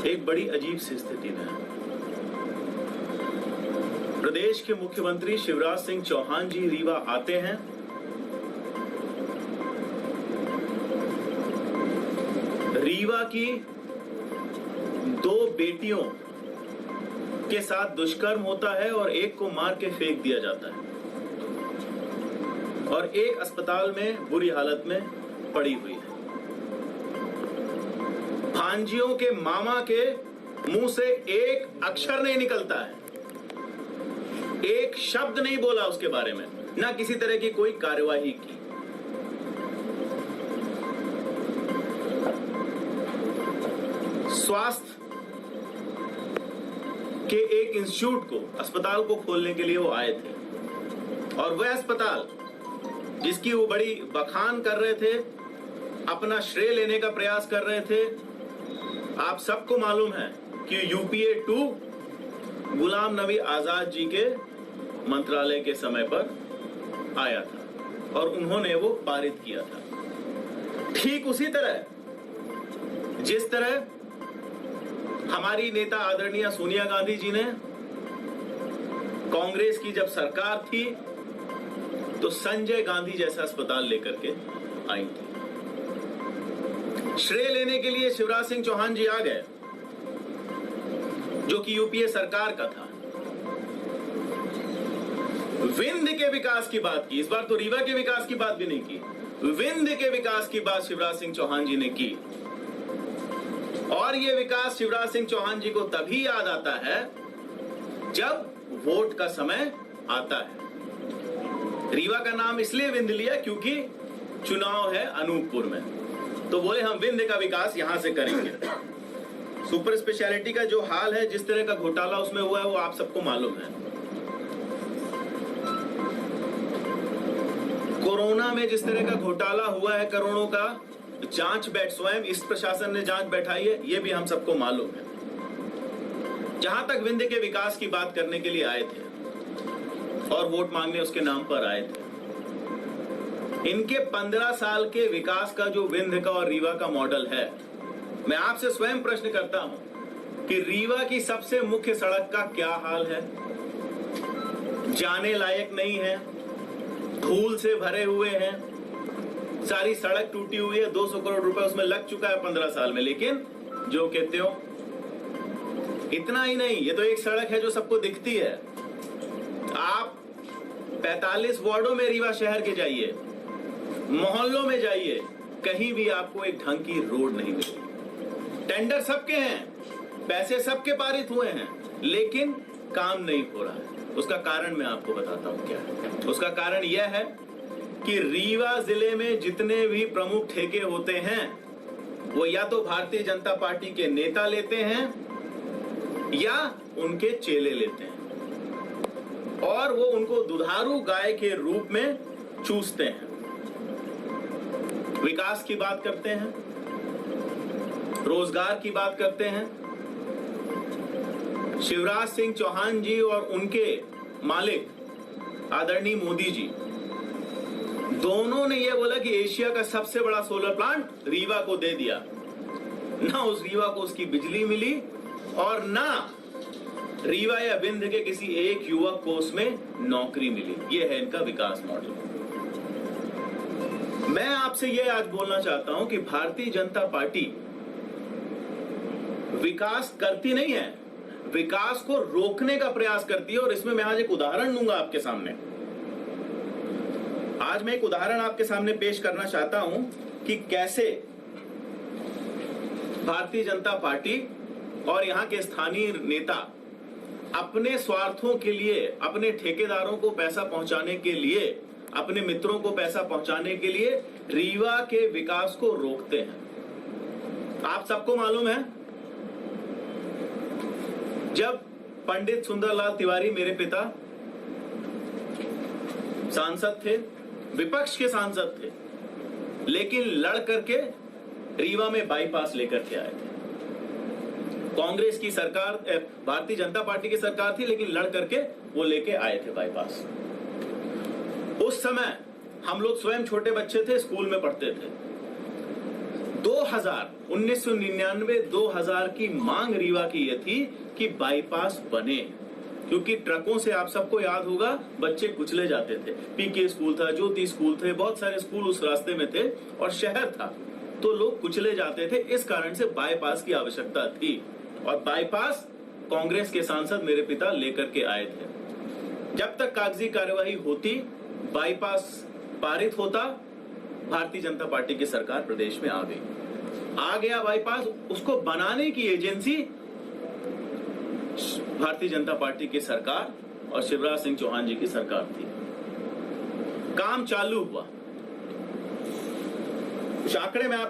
एक बड़ी अजीब सी स्थिति में है। प्रदेश के मुख्यमंत्री शिवराज सिंह चौहान जी रीवा आते हैं, रीवा की 2 बेटियों के साथ दुष्कर्म होता है और एक को मार के फेंक दिया जाता है और एक अस्पताल में बुरी हालत में पड़ी हुई है। भांजियों के मामा के मुंह से एक अक्षर नहीं निकलता है, एक शब्द नहीं बोला उसके बारे में, ना किसी तरह की कोई कार्यवाही की। स्वास्थ्य के एक इंस्टीट्यूट को, अस्पताल को खोलने के लिए वो आए थे और वह अस्पताल जिसकी वो बड़ी बखान कर रहे थे, अपना श्रेय लेने का प्रयास कर रहे थे। आप सबको मालूम है कि यूपीए 2 गुलाम नबी आजाद जी के मंत्रालय के समय पर आया था और उन्होंने वो पारित किया था। ठीक उसी तरह जिस तरह हमारी नेता आदरणीय सोनिया गांधी जी ने कांग्रेस की जब सरकार थी तो संजय गांधी जैसा अस्पताल लेकर के आई थी। श्रेय लेने के लिए शिवराज सिंह चौहान जी आ गए, जो कि यूपीए सरकार का था। विंध्य के विकास की बात की, इस बार तो रीवा के विकास की बात भी नहीं की, विंध्य के विकास की बात शिवराज सिंह चौहान जी ने की। और यह विकास शिवराज सिंह चौहान जी को तभी याद आता है जब वोट का समय आता है। रीवा का नाम इसलिए विंध्य लिया क्योंकि चुनाव है अनूपपुर में, तो बोले हम विंध्य का विकास यहां से करेंगे। सुपर स्पेशलिटी का जो हाल है, जिस तरह का घोटाला उसमें हुआ है, वो आप सबको मालूम है। कोरोना में जिस तरह का घोटाला हुआ है, करोड़ों का जांच बैठ, स्वयं इस प्रशासन ने जांच बैठाई है, ये भी हम सबको मालूम है। जहां तक विंध्य के विकास की बात करने के लिए आए थे और वोट मांगने उसके नाम पर आए थे, इनके 15 साल के विकास का जो विंध्य का और रीवा का मॉडल है, मैं आपसे स्वयं प्रश्न करता हूं कि रीवा की सबसे मुख्य सड़क का क्या हाल है? जाने लायक नहीं है, धूल से भरे हुए हैं, सारी सड़क टूटी हुई है, 200 करोड़ रुपए उसमें लग चुका है 15 साल में। लेकिन जो कहते हो, इतना ही नहीं, ये तो एक सड़क है जो सबको दिखती है। आप 45 वार्डों में रीवा शहर के जाइए, मोहल्लों में जाइए, कहीं भी आपको एक ढंग की रोड नहीं मिलेगी। टेंडर सबके हैं, पैसे सबके पारित हुए हैं, लेकिन काम नहीं हो रहा है। उसका कारण मैं आपको बताता हूं क्या है। उसका कारण यह है कि रीवा जिले में जितने भी प्रमुख ठेके होते हैं, वो या तो भारतीय जनता पार्टी के नेता लेते हैं या उनके चेले लेते हैं और वो उनको दुधारू गाय के रूप में चूसते हैं। विकास की बात करते हैं, रोजगार की बात करते हैं। शिवराज सिंह चौहान जी और उनके मालिक आदरणीय मोदी जी, दोनों ने यह बोला कि एशिया का सबसे बड़ा सोलर प्लांट रीवा को दे दिया। ना उस रीवा को उसकी बिजली मिली और ना रीवा या विंध्य के किसी एक युवक को उसमें नौकरी मिली। यह है इनका विकास मॉडल। मैं आपसे यह आज बोलना चाहता हूं कि भारतीय जनता पार्टी विकास करती नहीं है, विकास को रोकने का प्रयास करती है। और इसमें मैं आज एक उदाहरण दूंगा आपके सामने। आज मैं एक उदाहरण आपके सामने पेश करना चाहता हूं कि कैसे भारतीय जनता पार्टी और यहां के स्थानीय नेता अपने स्वार्थों के लिए, अपने ठेकेदारों को पैसा पहुंचाने के लिए, अपने मित्रों को पैसा पहुंचाने के लिए रीवा के विकास को रोकते हैं। आप सबको मालूम है, जब पंडित सुंदरलाल तिवारी मेरे पिता सांसद थे, विपक्ष के सांसद थे, लेकिन लड़ करके रीवा में बाईपास लेकर के आए थे। कांग्रेस की सरकार, भारतीय जनता पार्टी की सरकार थी, लेकिन लड़ करके वो लेके आए थे बाईपास। उस समय हम लोग स्वयं छोटे बच्चे थे, स्कूल में पढ़ते थे। 2 1999-2000 की मांग रीवा की यह थी कि बाईपास बने, क्योंकि ट्रकों से आप सबको याद होगा बच्चे कुचले जाते थे। पीके स्कूल था, ज्योति स्कूल थे, बहुत सारे स्कूल उस रास्ते में थे और शहर था, तो लोग कुचले जाते थे। इस कारण से बाईपास की आवश्यकता थी और बाईपास कांग्रेस के सांसद मेरे पिता लेकर के आए थे। जब तक कागजी कार्यवाही होती, बाईपास पारित होता, भारतीय जनता पार्टी की सरकार प्रदेश में आ गई। आ गया बाईपास, उसको बनाने की एजेंसी भारतीय जनता पार्टी की सरकार और शिवराज सिंह चौहान जी की सरकार थी। काम चालू हुआ। कुछ आंकड़े में आप